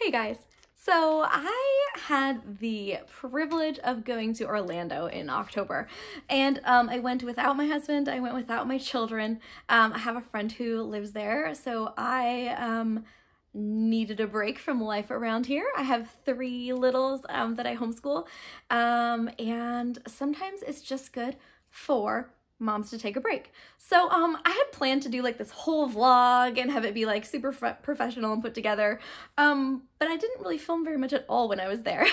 Hey guys, so I had the privilege of going to Orlando in October, and I went without my husband, I went without my children. I have a friend who lives there, so I needed a break from life around here. I have three littles that I homeschool, and sometimes it's just good for moms to take a break. So I had planned to do like this whole vlog and have it be like super professional and put together, but I didn't really film very much at all when I was there.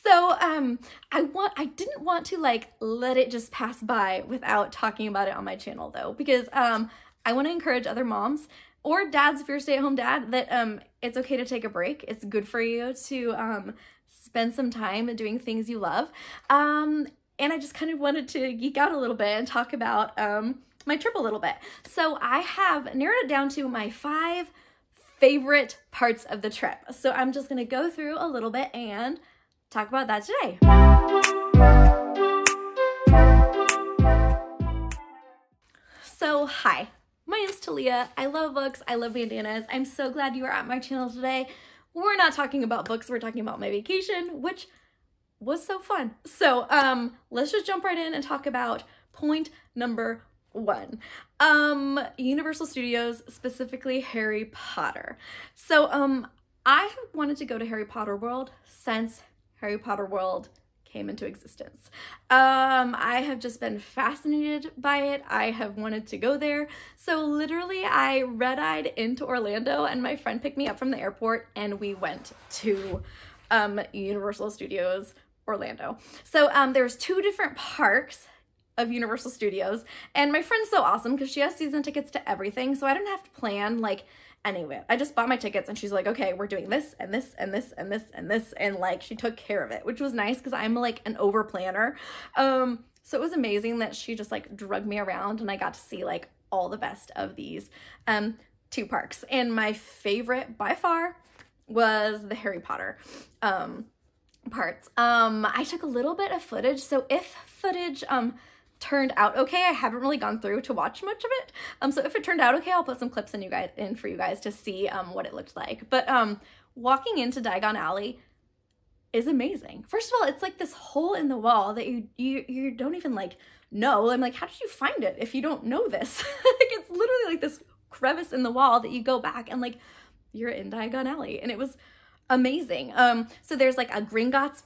So I didn't want to like let it just pass by without talking about it on my channel though, because I want to encourage other moms or dads, if you're a stay-at-home dad, that it's okay to take a break. It's good for you to spend some time doing things you love. And I just kind of wanted to geek out a little bit and talk about my trip a little bit. So I have narrowed it down to my 5 favorite parts of the trip. So I'm just gonna go through a little bit and talk about that today. So hi, my name's Talia. I love books, I love bandanas. I'm so glad you are at my channel today. We're not talking about books, we're talking about my vacation, which was so fun. So let's just jump right in and talk about point number 1. Universal Studios, specifically Harry Potter. So I have wanted to go to Harry Potter World since Harry Potter World came into existence. I have just been fascinated by it. I have wanted to go there. So literally I red-eyed into Orlando and my friend picked me up from the airport and we went to Universal Studios Orlando. So there's 2 different parks of Universal Studios, and my friend's so awesome because she has season tickets to everything, so I didn't have to plan like any of it. I just bought my tickets and she's like, okay, we're doing this and this and this and this and this, and like she took care of it, which was nice because I'm like an over planner. So it was amazing that she just like drug me around and I got to see like all the best of these 2 parks. And my favorite by far was the Harry Potter parts. I took a little bit of footage, so if footage turned out okay, I haven't really gone through to watch much of it, so if it turned out okay, I'll put some clips in for you guys to see what it looked like. But walking into Diagon Alley is amazing. First of all, it's like this hole in the wall that you don't even like know. I'm like, how did you find it if you don't know this? Like, it's literally like this crevice in the wall that you go back and like you're in Diagon Alley, and it was amazing. So there's like a Gringotts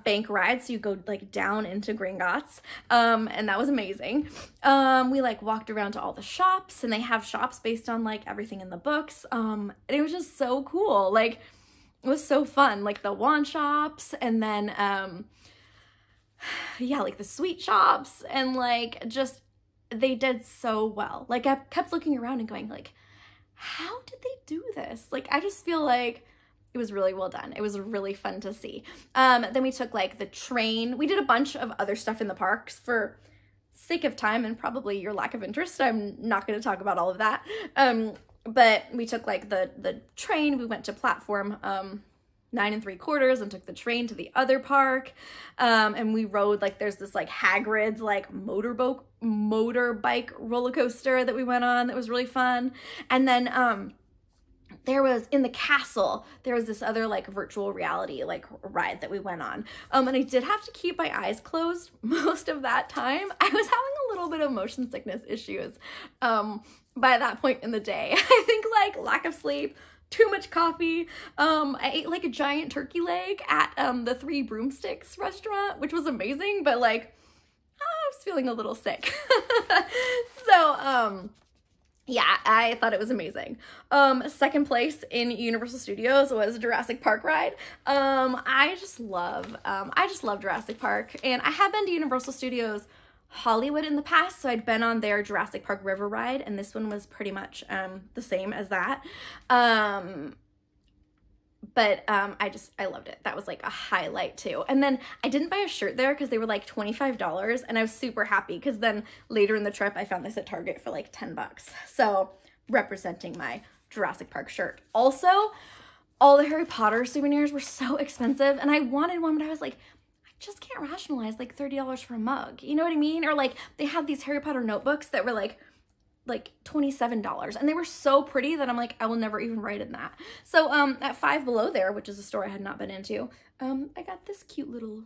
bank ride, so you go like down into Gringotts, and that was amazing. We like walked around to all the shops, and they have shops based on like everything in the books, and it was just so cool. Like, it was so fun, like the wand shops, and then yeah, like the sweet shops, and like just they did so well. Like, I kept looking around and going like, how did they do this? Like, I just feel like it was really well done. It was really fun to see. Then we took like the train. We did a bunch of other stuff in the parks. For sake of time and probably your lack of interest, I'm not going to talk about all of that. But we took like the train. We went to platform 9 3/4 and took the train to the other park. And we rode like, there's this like Hagrid's like motorbike roller coaster that we went on that was really fun. And then there was, in the castle, there was this other like virtual reality like ride that we went on. And I did have to keep my eyes closed most of that time. I was having a little bit of motion sickness issues by that point in the day. I think like lack of sleep, too much coffee. I ate like a giant turkey leg at the 3 Broomsticks restaurant, which was amazing, but like I was feeling a little sick. So yeah, I thought it was amazing. Second place in Universal Studios was Jurassic Park ride. I just love Jurassic Park, and I have been to Universal Studios Hollywood in the past, so I'd been on their Jurassic Park River ride, and this one was pretty much the same as that. But I loved it. That was like a highlight too. And then I didn't buy a shirt there because they were like $25, and I was super happy because then later in the trip I found this at Target for like $10. So representing my Jurassic Park shirt. Also, all the Harry Potter souvenirs were so expensive, and I wanted one, but I was like, I just can't rationalize like $30 for a mug. You know what I mean? Or like they have these Harry Potter notebooks that were like like $27, and they were so pretty that I'm like, I will never even write in that. So at Five Below there, which is a store I had not been into, I got this cute little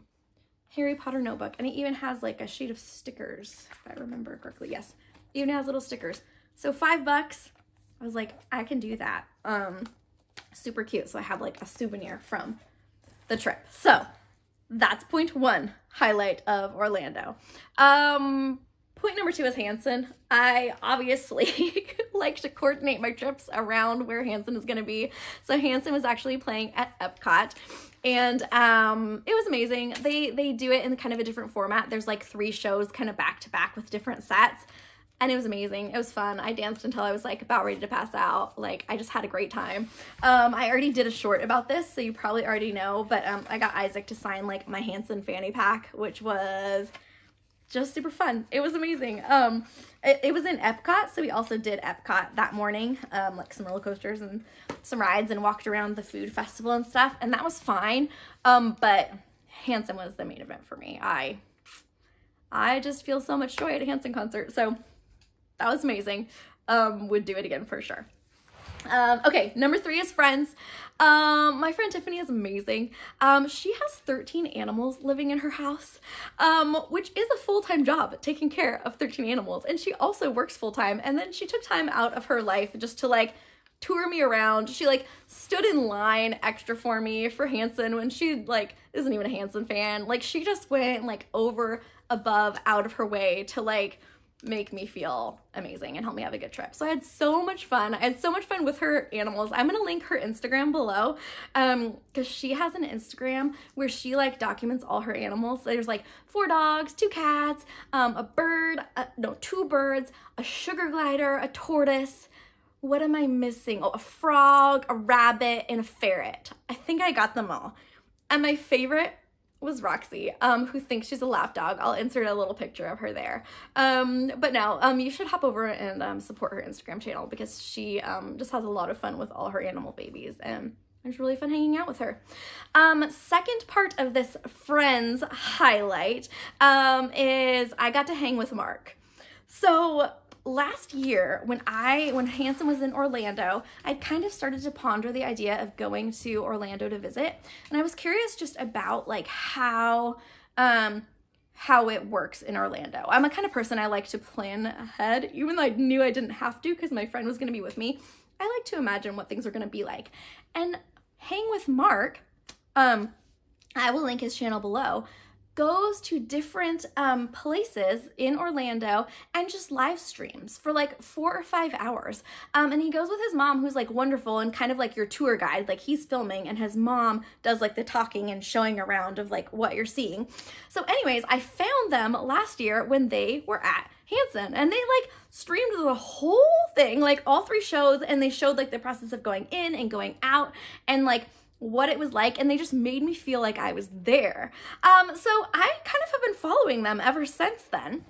Harry Potter notebook, and it even has like a sheet of stickers, if I remember correctly. Yes, it even has little stickers. So $5. I was like, I can do that. Super cute. So I have like a souvenir from the trip. So that's point one highlight of Orlando. Point number two is Hanson. I obviously like to coordinate my trips around where Hanson is going to be. So Hanson was actually playing at Epcot, and it was amazing. They do it in kind of a different format. There's like 3 shows kind of back to back with different sets. And it was amazing. It was fun. I danced until I was like about ready to pass out. Like, I just had a great time. I already did a short about this, so you probably already know, but I got Isaac to sign like my Hanson fanny pack, which was just super fun. It was amazing. It was in Epcot, so we also did Epcot that morning, like some roller coasters and some rides, and walked around the food festival and stuff, and that was fine. But Hanson was the main event for me. I just feel so much joy at a Hanson concert, so that was amazing. Would do it again for sure. Okay, number 3 is friends. My friend Tiffany is amazing. She has 13 animals living in her house, which is a full-time job, taking care of 13 animals. And she also works full-time. And then she took time out of her life just to like tour me around. She like stood in line extra for me for Hanson when she like isn't even a Hanson fan. Like, she just went like over, above, out of her way to like make me feel amazing and help me have a good trip. So I had so much fun. I had so much fun with her animals. I'm gonna link her Instagram below, because she has an Instagram where she like documents all her animals. There's like 4 dogs, 2 cats, a bird, 2 birds, a sugar glider, a tortoise. What am I missing? Oh, a frog, a rabbit, and a ferret. I think I got them all. And my favorite was Roxy, who thinks she's a lap dog. I'll insert a little picture of her there. But no, you should hop over and support her Instagram channel, because she just has a lot of fun with all her animal babies, and it was really fun hanging out with her. Second part of this friends highlight is I got to hang with Mark. So last year, when Hanson was in Orlando, I kind of started to ponder the idea of going to Orlando to visit, and I was curious just about like how it works in Orlando. I'm a kind of person, I like to plan ahead, even though I knew I didn't have to because my friend was going to be with me. I like to imagine what things are going to be like. And Hang with Mark, I will link his channel below, goes to different places in Orlando and just live streams for like 4 or 5 hours. And he goes with his mom, who's like wonderful and kind of like your tour guide. Like, he's filming and his mom does like the talking and showing around of like what you're seeing. So anyways, I found them last year when they were at Hanson, and they like streamed the whole thing, like all 3 shows, and they showed like the process of going in and going out and like what it was like, and they just made me feel like I was there. So I kind of have been following them ever since then.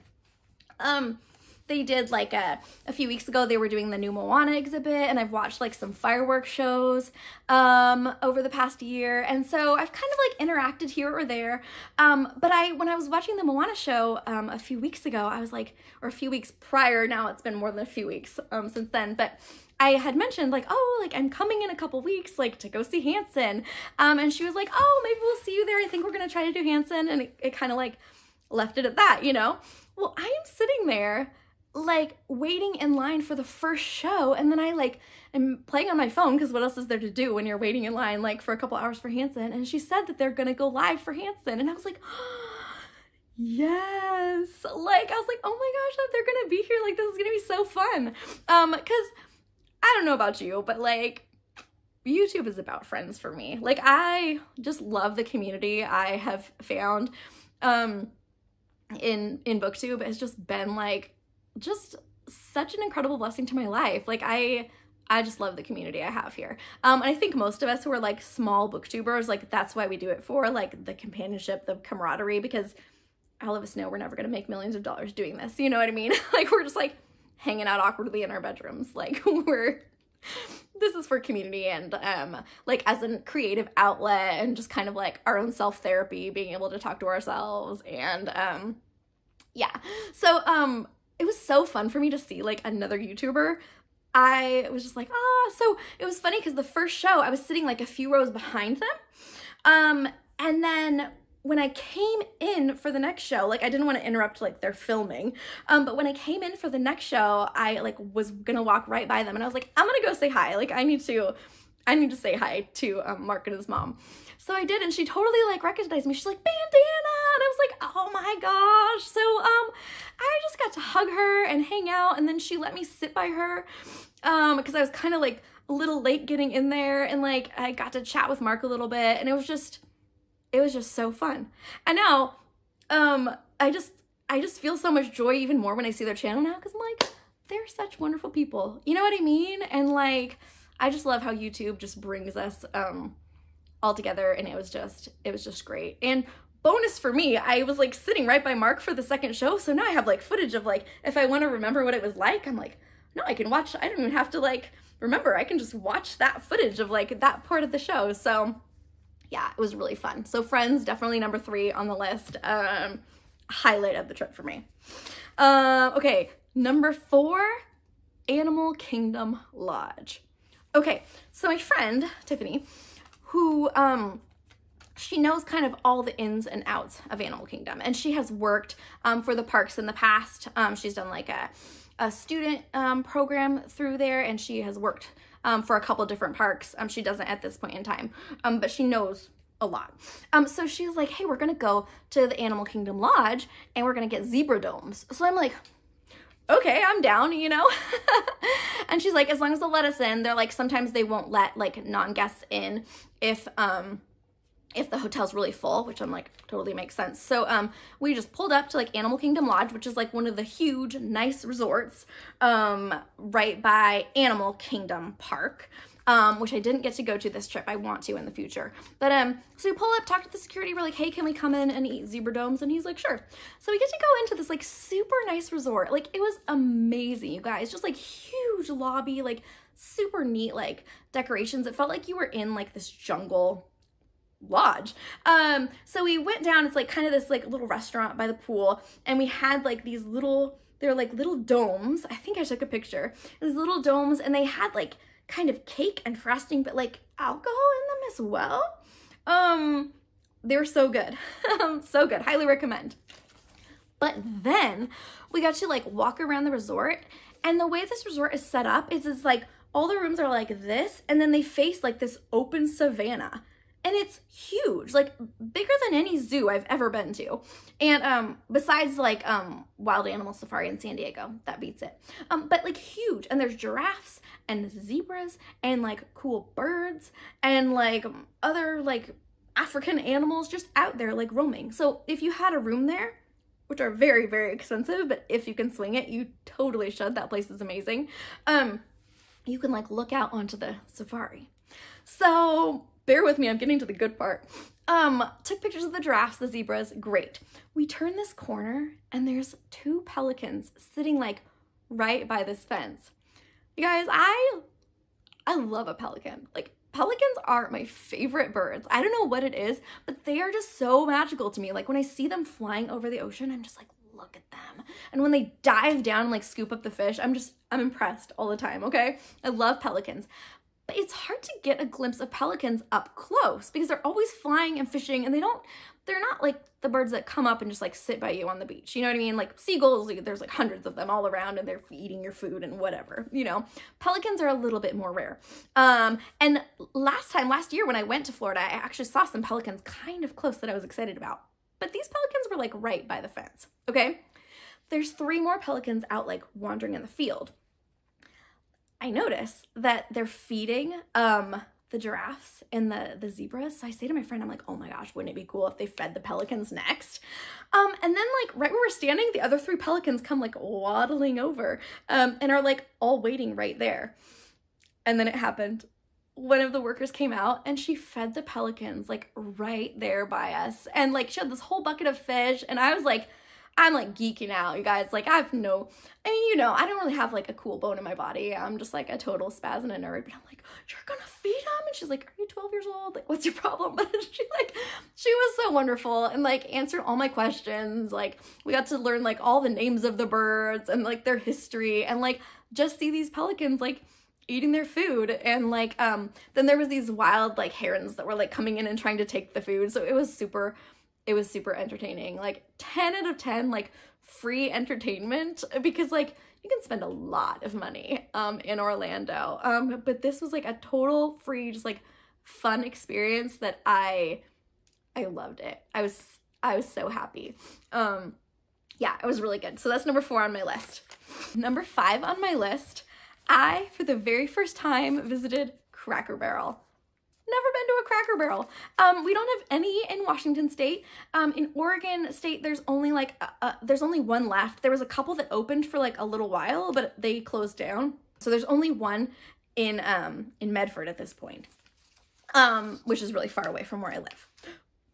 They did like a few weeks ago, they were doing the new Moana exhibit, and I've watched like some fireworks shows over the past year, and so I've kind of like interacted here or there. But when I was watching the Moana show a few weeks ago, I was like, or a few weeks prior, now it's been more than a few weeks since then, but I had mentioned like, oh, like I'm coming in a couple weeks, like to go see Hanson. And she was like, oh, maybe we'll see you there. I think we're going to try to do Hanson. And it kind of like left it at that, you know? Well, I am sitting there like waiting in line for the first show. And then I like am playing on my phone, because what else is there to do when you're waiting in line like for a couple hours for Hanson? And she said that they're going to go live for Hanson. And I was like, yes. Like, I was like, oh my gosh, they're going to be here. Like, this is going to be so fun. Because I don't know about you, but like YouTube is about friends for me. Like, I just love the community I have found in BookTube. Has just been like just such an incredible blessing to my life. Like, I just love the community I have here. And I think most of us who are like small booktubers, like that's why we do it for, like the companionship, the camaraderie, because all of us know we're never gonna make millions of dollars doing this. You know what I mean? Like, we're just like hanging out awkwardly in our bedrooms. Like, this is for community and like as a creative outlet, and just kind of like our own self-therapy, being able to talk to ourselves. And yeah, so it was so fun for me to see like another YouTuber. I was just like, so it was funny because the first show I was sitting like a few rows behind them. And then when I came in for the next show, like I didn't want to interrupt like their filming. But when I came in for the next show, I like was gonna walk right by them and I was like, I'm gonna go say hi. Like I need to say hi to Mark and his mom. So I did, and she totally like recognized me. She's like, Bandana, and I was like, oh my gosh. So I just got to hug her and hang out, and then she let me sit by her because I was kind of like a little late getting in there, and like I got to chat with Mark a little bit, and it was just so fun. And now I just feel so much joy even more when I see their channel now, because I'm like, they're such wonderful people. You know what I mean? And like, I just love how YouTube just brings us all together, and it was just great. And bonus for me, I was like sitting right by Mark for the second show, so now I have like footage of like, if I want to remember what it was like, I'm like, no, I can watch, I don't even have to like remember, I can just watch that footage of like that part of the show. So yeah, it was really fun. So Friends, definitely number 3 on the list. Highlight of the trip for me. Okay, number 4, Animal Kingdom Lodge. Okay, so my friend, Tiffany, who, she knows kind of all the ins and outs of Animal Kingdom, and she has worked for the parks in the past. She's done like a student program through there, and she has worked for a couple different parks. She doesn't at this point in time, but she knows a lot. So she was like, hey, we're gonna go to the Animal Kingdom Lodge, and we're gonna get zebra domes. So I'm like, okay, I'm down, you know? And she's like, as long as they'll let us in. They're like, sometimes they won't let like non-guests in if the hotel's really full, which I'm like, totally makes sense. So we just pulled up to like Animal Kingdom Lodge, which is like one of the huge, nice resorts right by Animal Kingdom Park, which I didn't get to go to this trip. I want to in the future. But so we pull up, talk to the security. We're like, hey, can we come in and eat zebra domes? And he's like, sure. So we get to go into this like super nice resort. Like it was amazing, you guys. Just like huge lobby, like super neat like decorations. It felt like you were in like this jungle lodge. So we went down. It's like kind of this like little restaurant by the pool, and we had like these little, they're like little domes. I think I took a picture. These little domes, and they had like kind of cake and frosting, but like alcohol in them as well. They were so good. So good. Highly recommend. But then we got to like walk around the resort, and the way this resort is set up is it's like all the rooms are like this, and then they face like this open savanna. And it's huge, like bigger than any zoo I've ever been to. And besides like Wild Animal Safari in San Diego, that beats it. But like huge, and there's giraffes and zebras and like cool birds and like other like African animals just out there like roaming. So if you had a room there, which are very, very expensive, but if you can swing it, you totally should. That place is amazing. You can like look out onto the safari. So bear with me, I'm getting to the good part. Took pictures of the giraffes, the zebras, great. We turn this corner and there's 2 pelicans sitting like right by this fence. You guys, I love a pelican. Like pelicans are my favorite birds. I don't know what it is, but they are just so magical to me. Like when I see them flying over the ocean, I'm just like, look at them. And when they dive down and like scoop up the fish, I'm impressed all the time, okay? I love pelicans. But it's hard to get a glimpse of pelicans up close because they're always flying and fishing, and they're not like the birds that come up and just like sit by you on the beach. You know what I mean? Like seagulls, there's like hundreds of them all around and they're eating your food and whatever, you know. Pelicans are a little bit more rare. And last year when I went to Florida, I actually saw some pelicans kind of close that I was excited about. But these pelicans were like right by the fence, okay? There's 3 more pelicans out like wandering in the field. I notice that they're feeding the giraffes and the zebras. So I say to my friend, I'm like, oh my gosh, wouldn't it be cool if they fed the pelicans next? And then like right where we're standing, the other 3 pelicans come like waddling over and are like all waiting right there. And then it happened. One of the workers came out and she fed the pelicans like right there by us. And like she had this whole bucket of fish, and I was like, I'm like geeking out, you guys. Like I mean, you know, I don't really have like a cool bone in my body. I'm just like a total spaz and a nerd, but I'm like, you're gonna feed him? And she's like, are you 12 years old? Like, what's your problem? She was so wonderful and like answered all my questions. Like we got to learn like all the names of the birds and like their history and like just see these pelicans like eating their food. And like then there was these wild like herons that were like coming in and trying to take the food. So it was super entertaining. Like 10 out of 10, like free entertainment, because like you can spend a lot of money in Orlando, but this was like a total free, just like fun experience that I loved it. I was so happy. Yeah, it was really good. So that's number 4 on my list. Number 5 on my list, I for the very first time visited Cracker Barrel. Never been to a Cracker Barrel. We don't have any in Washington State. In Oregon State, there's only like there's only one left. There was a couple that opened for like a little while, but they closed down. So there's only one in Medford at this point, which is really far away from where I live.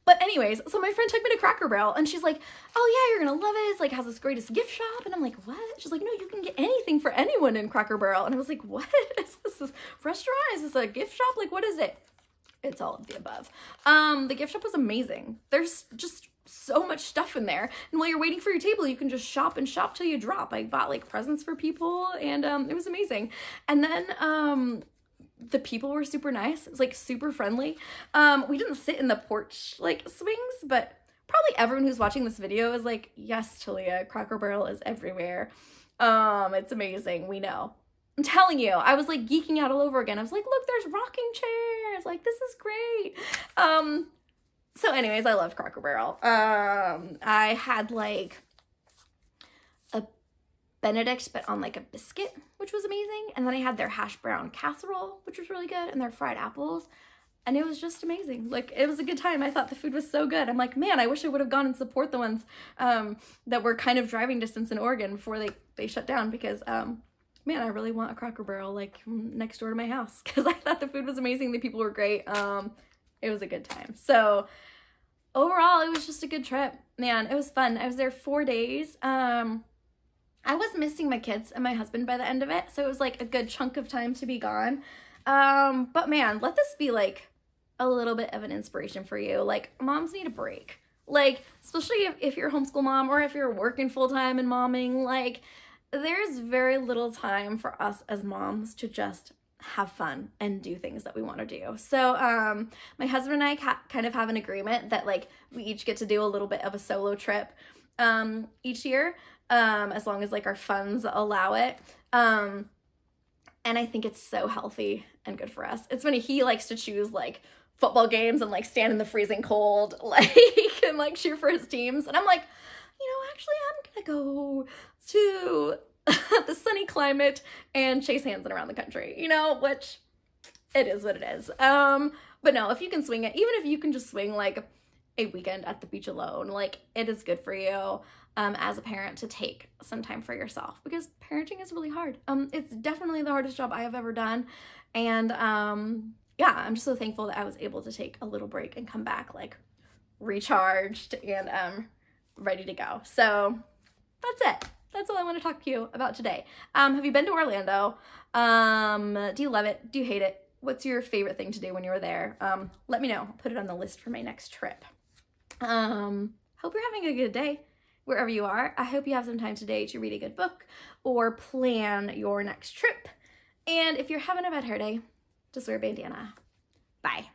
But anyways, so my friend took me to Cracker Barrel and she's like, oh yeah, you're gonna love it. It's like has this greatest gift shop. And I'm like, what? She's like, no, you can get anything for anyone in Cracker Barrel. And I was like, what? Is this restaurant? Is this a gift shop? Like, what is it? It's all of the above. The gift shop was amazing. There's just so much stuff in there. And while you're waiting for your table, you can just shop and shop till you drop. I bought like presents for people and it was amazing. And then the people were super nice. It was like super friendly. We didn't sit in the porch like swings, but probably everyone who's watching this video is like, yes, Talia, Cracker Barrel is everywhere. It's amazing. We know. I'm telling you, I was like geeking out all over again. I was like, look, there's rocking chairs. Like, this is great. So anyways, I loved Cracker Barrel. I had like a Benedict, but on like a biscuit, which was amazing. And then I had their hash brown casserole, which was really good, and their fried apples. And it was just amazing. Like, it was a good time. I thought the food was so good. I'm like, man, I wish I would have gone and support the ones that were kind of driving distance in Oregon before they shut down, because man, I really want a Cracker Barrel like next door to my house, because I thought the food was amazing. The people were great. It was a good time. So overall, it was just a good trip. Man, it was fun. I was there 4 days. I was missing my kids and my husband by the end of it, so it was like a good chunk of time to be gone. But man, let this be like a little bit of an inspiration for you. Like, moms need a break. Like, especially if you're a homeschool mom or if you're working full-time and momming, like, there's very little time for us as moms to just have fun and do things that we want to do. So my husband and I kind of have an agreement that like we each get to do a little bit of a solo trip each year, as long as like our funds allow it. And I think it's so healthy and good for us. It's funny, he likes to choose like football games and like stand in the freezing cold, like, and like cheer for his teams. And I'm like, you know, actually I'm gonna go to the sunny climate and chase Hanson around the country, you know, which it is what it is. But no, if you can swing it, even if you can just swing like a weekend at the beach alone, like it is good for you as a parent to take some time for yourself, because parenting is really hard. It's definitely the hardest job I have ever done. And yeah, I'm just so thankful that I was able to take a little break and come back like recharged and ready to go. So that's it. That's all I want to talk to you about today. Have you been to Orlando? Do you love it? Do you hate it? What's your favorite thing to do when you were there? Let me know. I'll put it on the list for my next trip. Hope you're having a good day wherever you are. I hope you have some time today to read a good book or plan your next trip. And if you're having a bad hair day, just wear a bandana. Bye.